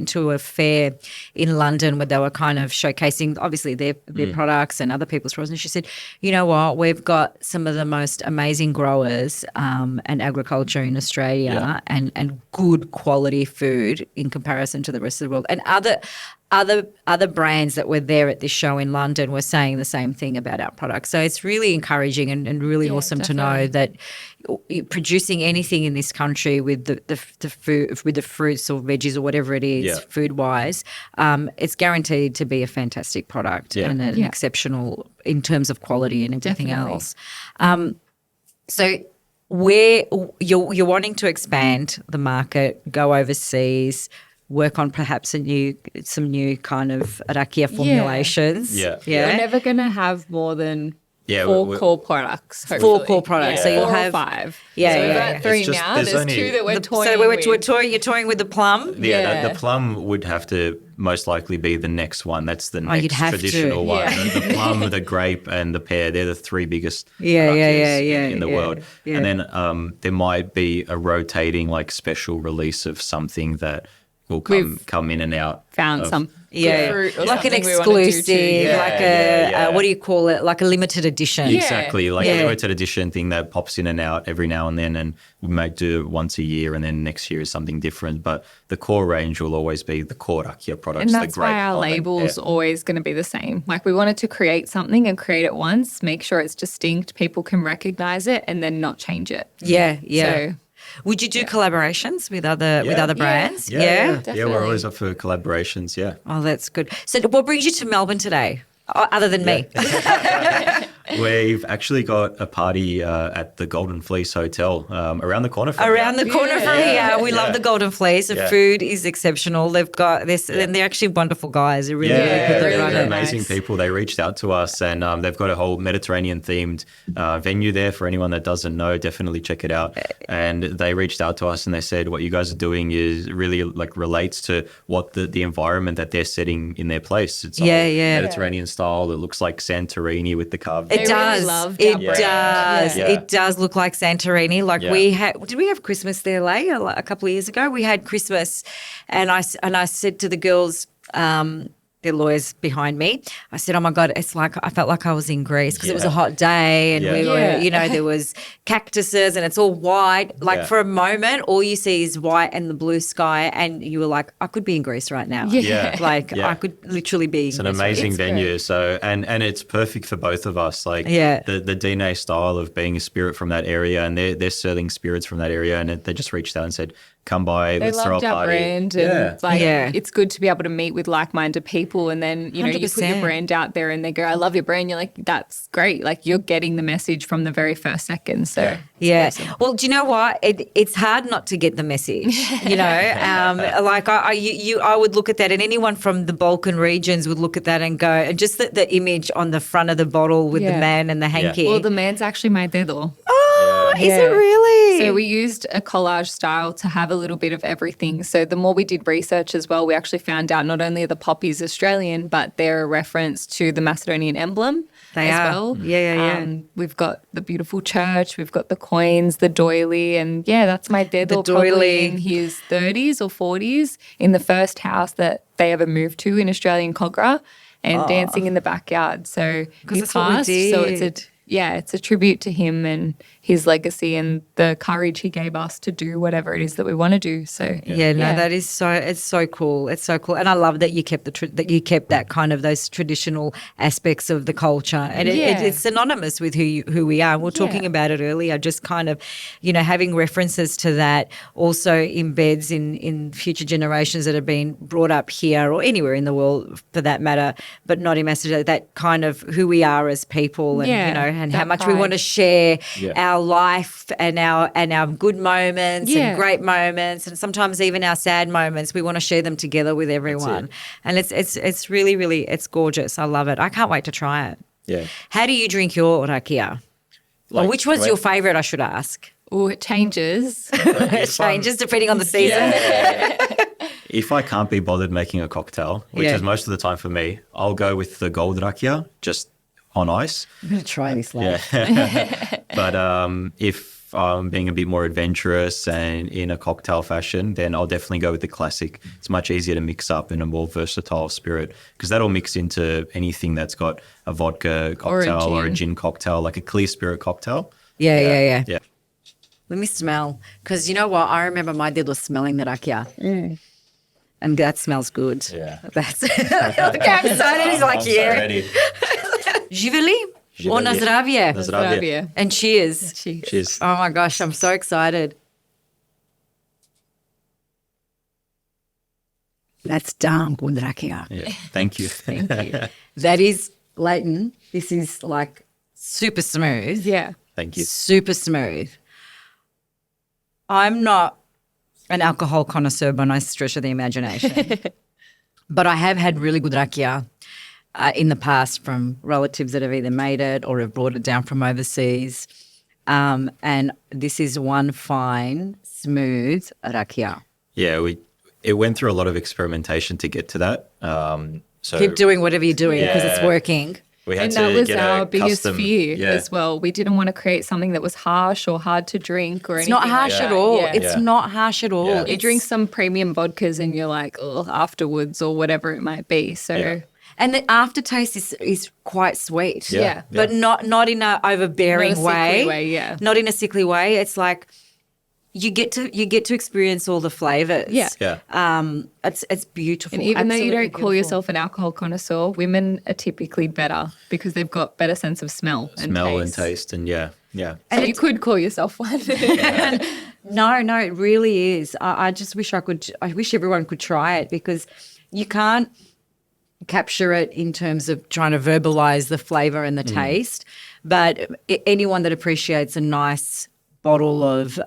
to a fair in London where they were kind of showcasing obviously their products and other people's products, and she said, you know what, we've got some of the most amazing growers and agriculture in Australia and good quality food in comparison to the rest of the world. And other brands that were there at this show in London were saying the same thing about our product. So it's really encouraging and really awesome definitely. To know that producing anything in this country with the food, with the fruits or veggies or whatever it is, food wise, it's guaranteed to be a fantastic product and an exceptional in terms of quality and everything else. So where you're wanting to expand the market, go overseas, work on perhaps some new kind of Rakija formulations. Yeah. We're never going to have more than four core products. Hopefully. 4 core products. Yeah. So you'll 4 have or 5. Yeah, so yeah. We've got 3 now. There's 2 that we're toying with. You're toying with the plum? Yeah. The plum would have to most likely be the next one. That's the next traditional one. Yeah. The plum, the grape, and the pear, they're the 3 biggest in the world. Yeah. And then there might be a rotating like special release of something that will come in and out. Found some like an exclusive, like what do you call it? Like a limited edition. Exactly, like a limited edition thing that pops in and out every now and then, and we might do once a year, and then next year is something different. But the core range will always be the core Rakija products. And that's why our label's always going to be the same. Like we wanted to create something and create it once, make sure it's distinct, people can recognize it, and then not change it. Yeah. So, would you do collaborations with other brands? Yeah, we're always up for collaborations. Yeah. Oh, that's good. So, what brings you to Melbourne today, other than me? We've actually got a party at the Golden Fleece Hotel around the corner from here. We love the Golden Fleece. The food is exceptional. They've got this, and they're actually wonderful guys. They're really, really good. They're amazing people. They reached out to us, and they've got a whole Mediterranean-themed venue there. For anyone that doesn't know, definitely check it out. And they reached out to us, and they said, what you guys are doing is really like relates to what the environment that they're setting in their place. It's Mediterranean style. It looks like Santorini with the carved. It does. It does look like Santorini. Like did we have Christmas there, Lay, a couple of years ago? We had Christmas, and I said to the girls, their lawyers behind me, I said, oh my God, it's like I felt like I was in Greece because it was a hot day and we were, there was cactuses and it's all white. Like for a moment, all you see is white and the blue sky, and you were like, I could be in Greece right now. I could literally be. It's an amazing venue. Great. So and it's perfect for both of us. Like the DNA style of being a spirit from that area, and they're selling spirits from that area, and they just reached out and said, come by, let's throw a party. Brand and it's good to be able to meet with like-minded people, and then you 100%. You put your brand out there and they go, I love your brand. You're like, that's great. Like you're getting the message from the very first second. So awesome. Well, do you know what? It's hard not to get the message. Like I would look at that, and anyone from the Balkan regions would look at that and go, and just the image on the front of the bottle with the man and the hanky. Well, the man's actually my dedo. Oh, is it really? So we used a collage style to have a little bit of everything. So the more we did research as well, we actually found out not only are the poppies Australian, but they're a reference to the Macedonian emblem as well. We've got the beautiful church, we've got the coins, the doily, and that's my dedo probably in his 30s or 40s in the first house that they ever moved to in Australian Cogra, and dancing in the backyard. So he passed, so it's a tribute to him and his legacy and the courage he gave us to do whatever it is that we want to do. So that is it's so cool. It's so cool, and I love that you kept that kind of those traditional aspects of the culture, and it's synonymous with who we are. And we were talking about it earlier. Just kind of, having references to that also embeds in future generations that have been brought up here or anywhere in the world for that matter, but not in Macedonia. That kind of who we are as people, and and how much we want to share our life and our good moments and great moments, and sometimes even our sad moments. We want to share them together with everyone, and it's really, really, it's gorgeous. I love it. I can't wait to try it. Yeah. How do you drink your Rakija? Which was your favourite? I should ask. Oh, it changes. It changes depending on the season. If I can't be bothered making a cocktail, which is most of the time for me, I'll go with the gold Rakija, just on ice. I'm going to try this later. But if I'm being a bit more adventurous and in a cocktail fashion, then I'll definitely go with the classic. It's much easier to mix up in a more versatile spirit, because that'll mix into anything that's got a vodka cocktail or a gin cocktail, like a clear spirit cocktail. Yeah. Let me smell, because you know what? I remember my dad was smelling the Rakija. And that smells good. Yeah. That's okay, I'm excited. He's like, I'm yeah. so ready. Živeli or na zdravje? Na zdravje. And cheers. Cheers. Oh my gosh, I'm so excited. That's damn good Rakija. Yeah. Thank you. Thank you. That is, Leighton, this is like super smooth. Yeah. Thank you. Super smooth. I'm not an alcohol connoisseur by no stretch of the imagination, but I have had really good Rakija in the past from relatives that have either made it or have brought it down from overseas. And this is one fine, smooth Rakija. Yeah, it went through a lot of experimentation to get to that. So Keep doing whatever you're doing because it's working. We had And to that was get our a biggest custom, fear as well. We didn't want to create something that was harsh or hard to drink or It's anything. not harsh like at that. all. Yeah. It's not harsh at all. Yeah. You drink some premium vodkas and you're like, oh, afterwards or whatever it might be. So Yeah. And the aftertaste is quite sweet. Yeah. But not in a overbearing Not a sickly way, yeah. Not in a sickly way. It's like you get to experience all the flavors. Yeah. Yeah. It's beautiful. And even though you Absolutely don't call beautiful. yourself an alcohol connoisseur, women are typically better because they've got better sense of smell and taste. And yeah. So you could call yourself one. No, it really is. I just wish I wish everyone could try it because you can't capture it in terms of trying to verbalize the flavor and the taste. But anyone that appreciates a nice bottle of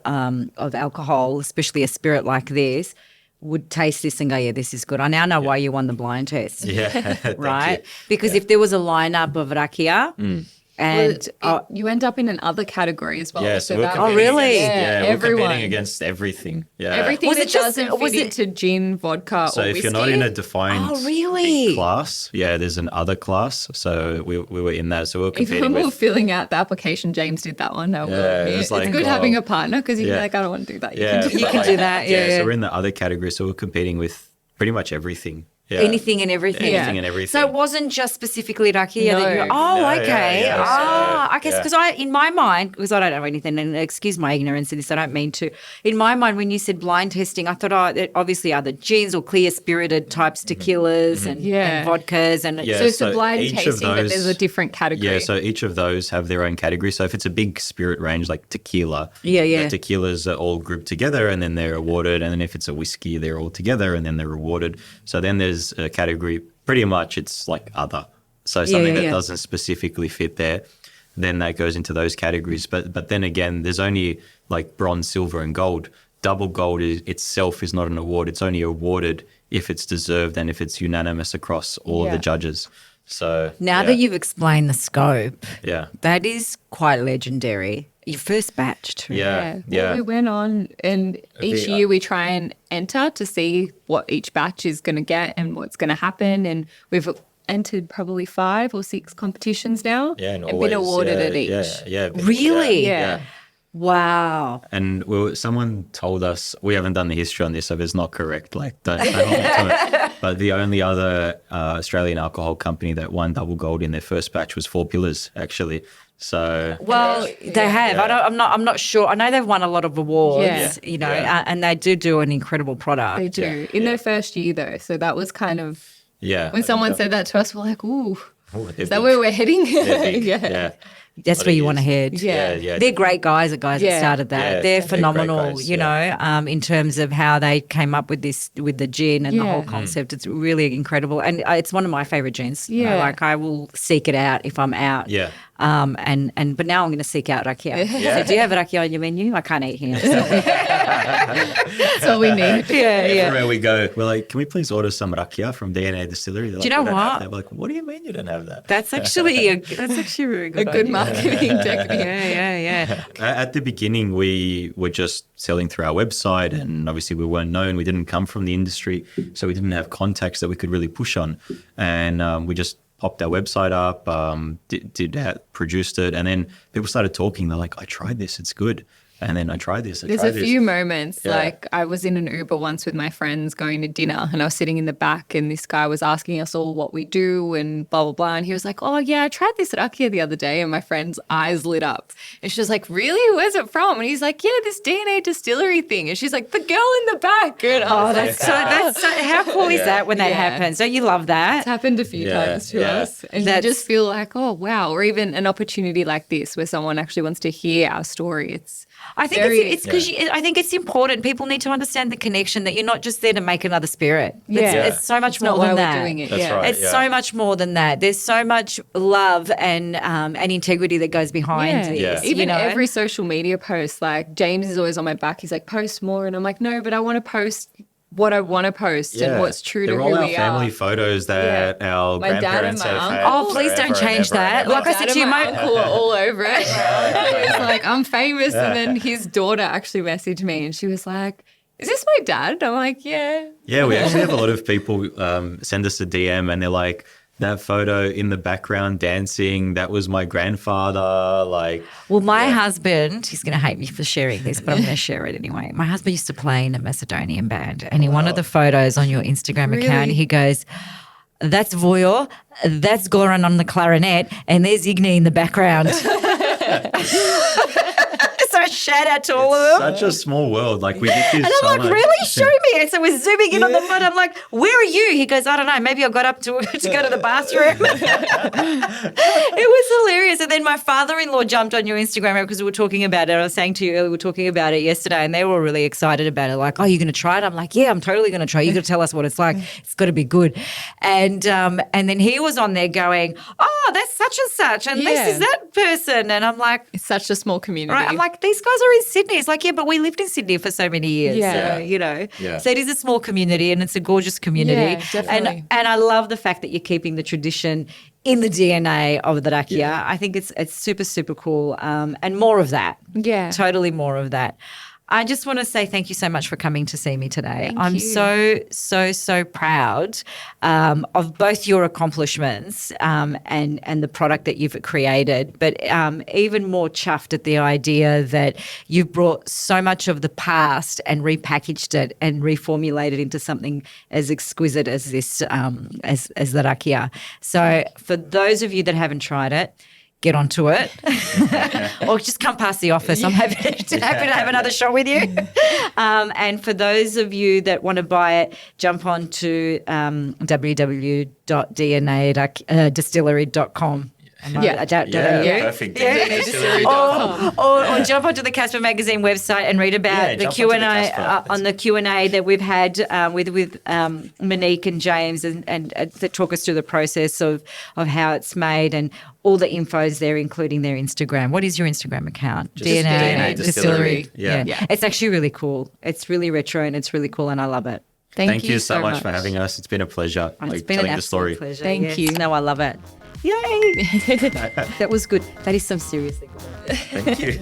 alcohol, especially a spirit like this, would taste this and go, yeah, this is good. I now know why you won the blind test. Yeah. Thank Right? you. Because if there was a lineup of Rakija and you end up in another category as well. Yeah, so we're that competing Oh, really? against- Yeah, we're everyone. competing against everything. Yeah. Everything Was that it just- doesn't was fit it- into gin, vodka, So or if whiskey. you're not in a defined Oh, really? class, there's an other class. So we were in that. So we were Even competing when we were with. filling out the application, James did that one. I will admit. it was like, it's good oh, having a partner because you're yeah. like, I don't want to do that. Yeah, You can do You can do that, yeah. So we're in the other category. So we're competing with pretty much everything. Yeah. anything and everything. Anything and everything. So it wasn't just specifically Rakija No. that you're, oh, No, okay. yeah. Okay, Yeah. because in my mind, because I don't know anything, and excuse my ignorance in this, I don't mean to. In my mind, when you said blind testing, I thought, there obviously are the gins or clear spirited types tequilas and vodkas. And Yeah. So it's a So blind each of tasting, but those- there's a different category. Yeah, so each of those have their own category. So if it's a big spirit range like tequila, Yeah. the tequilas are all grouped together and then they're awarded. And then if it's a whiskey, they're all together and then they're awarded. So then there's a category, pretty much it's like other. So something that doesn't specifically fit there, then that goes into those categories. But then again, there's only like bronze, silver and gold. Double gold itself is not an award. It's only awarded if it's deserved and if it's unanimous across all of the judges. So now that you've explained the scope, yeah. that is quite legendary. Your first batch too. Yeah. Well, we went on, and each The- year we try and enter to see what each batch is going to get and what's going to happen. And we've entered probably 5 or 6 competitions now Yeah, and been awarded at each. Yeah. Really? Yeah. Wow. And someone told us, we haven't done the history on this, so it's not correct. Like, don't hold to it. But the only other Australian alcohol company that won double gold in their first batch was Four Pillars, actually. So Well, they have. I'm not sure. I know they've won a lot of awards, Yeah. and they do an incredible product. They do. In their first year, though. So that was kind of, yeah, when someone said that to us, we're like, ooh, Ooh, is that where we're heading? they're big. Yeah. That's What where it you want to is. head. Yeah. They're great guys, the guys that Yeah. started that. Yeah, They're they're great phenomenal, guys, in terms of how they came up with the gin and the whole Yeah. concept. It's really incredible. And it's one of my favorite gins. Yeah. Like I will seek it out if I'm out. Yeah. But now I'm going to seek out Rakija. So do you have Rakija on your menu? I can't eat here. That's all we need. Everywhere we go, we're like, can we please order some Rakija from DNA Distillery? They're Do you like, know "We don't have what? that." We're like, what do you mean you don't have that? That's actually a very good A good idea. marketing technique. Yeah. At the beginning, we were just selling through our website, and obviously we weren't known. We didn't come from the industry, so we didn't have contacts that we could really push on. And we just popped our website up, did that, produced it, and then people started talking. They're like, I tried this, it's good. And then I tried this. There's a few moments, like I was in an Uber once with my friends going to dinner and I was sitting in the back and this guy was asking us all what we do and blah, blah, blah. And he was like, oh, yeah, I tried this Rakija the other day. And my friend's eyes lit up. And she was like, really? Where's it from? And he's like, yeah, this DNA Distillery thing. And she's like, the girl in the back. And that's so, how cool is that when that happens? Don't you love that? It's happened a few times to us. And you just feel like, oh, wow. Or even an opportunity like this where someone actually wants to hear our story. I think it's because I think it's important. People need to understand the connection that you're not just there to make another spirit. It's so much more than that. Doing it. That's right, it's so much more than that. There's so much love and integrity that goes behind this. Yeah. Even every social media post, like James is always on my back. He's like, post more. And I'm like, no, but I want to post what I want to post and what's true to who we are. They're all our family photos that our grandparents have had. Oh, please don't change that. Like I said to you, my uncle are all over it. It's like, I'm famous. And then his daughter actually messaged me and she was like, is this my dad? I'm like, yeah. Yeah, we actually have a lot of people send us a DM and they're like, that photo in the background dancing, that was my grandfather. Well, my husband, he's going to hate me for sharing this, but I'm going to share it anyway. My husband used to play in a Macedonian band, and in one of the photos on your Instagram account, he goes, that's Voyo, that's Goran on the clarinet, and there's Igni in the background. So shout out to all of them. Such a small world. Like we did this. And I'm like, really? Show me. And so we're zooming in on the photo. I'm like, where are you? He goes, I don't know. Maybe I got up to go to the bathroom. It was hilarious. And then my father-in-law jumped on your Instagram because we were talking about it. I was saying to you earlier, we were talking about it yesterday, and they were really excited about it. Like, oh, you're going to try it? I'm like, yeah, I'm totally going to try it. You got to tell us what it's like. It's got to be good. And then he was on there going, oh, that's such and such, and this is that person. And I'm like, it's such a small community. Right? I'm like, these guys are in Sydney. It's like, yeah, but we lived in Sydney for so many years. Yeah. So, so it is a small community and it's a gorgeous community. Yeah, definitely. And I love the fact that you're keeping the tradition in the DNA of the Rakija. Yeah. I think it's super, super cool. And more of that. Yeah. Totally more of that. I just want to say thank you so much for coming to see me today. I'm so proud of both your accomplishments and the product that you've created, but even more chuffed at the idea that you've brought so much of the past and repackaged it and reformulated into something as exquisite as this, as the Rakija. So for those of you that haven't tried it, get onto it or just come past the office. I'm happy to have another shot with you. And for those of you that want to buy it, jump on to www.dnadistillery.com. Perfect. Or jump onto the Casper Magazine website and read about the Q&A on the Q&A that we've had with Monique and James and that talk us through the process of how it's made, and all the info's there, including their Instagram. What is your Instagram account? DNA Distillery. Yeah. It's actually really cool. It's really retro and it's really cool, and I love it. Thank you so much for having us. It's been a pleasure. It's been an absolute pleasure. Thank you. No, I love it. Yay! That was good. That is some seriously good. Thank you.